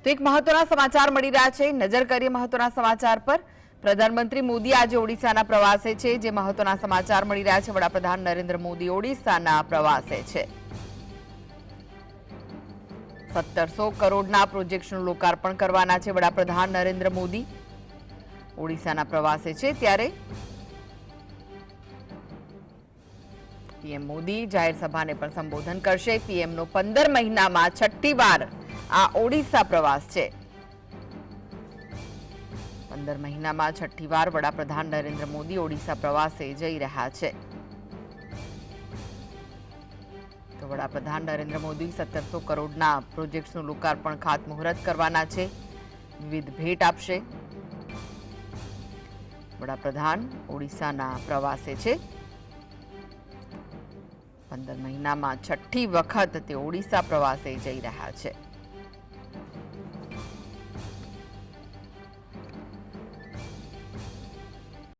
તો એક મહત્વના સમાચાર મળી રહ્યા છે। નજર કરીએ મહત્વના સમાચાર પર। પ્રધાનમંત્રી મોદી આજે ઓડિશાના પ્રવાસે છે। જે મહત્વના સમાચાર મળી રહ્યા છે, વડાપ્રધાન નરેન્દ્ર મોદી ઓડિશાના પ્રવાસે છે। 1700 કરોડના પ્રોજેક્ટનું લોકાર્પણ કરવાના છે વડાપ્રધાન નરેન્દ્ર મોદી ઓડિશાના પ્રવાસે છે। ત્યારે પીએમ મોદી જાહેર સભાને પણ સંબોધન કરશે। પીએમનો 15 મહિનામાં છઠ્ઠી વાર આ ઓડિશા પ્રવાસ છે। 15 મહિનામાં છઠ્ઠી વાર વડાપ્રધાન નરેન્દ્ર મોદી ઓડિશા પ્રવાસે જઈ રહ્યા છે। તો વડાપ્રધાન નરેન્દ્ર મોદી 1700 કરોડના પ્રોજેક્ટ્સનું લોકાર્પણ ખાતમુહૂર્ત કરવાના છે। વિવિધ ભેટ આપશે। વડાપ્રધાન ઓડિશાના પ્રવાસે છે। 15 મહિનામાં છઠ્ઠી વખત તે ઓડિશા પ્રવાસે જઈ રહ્યા છે।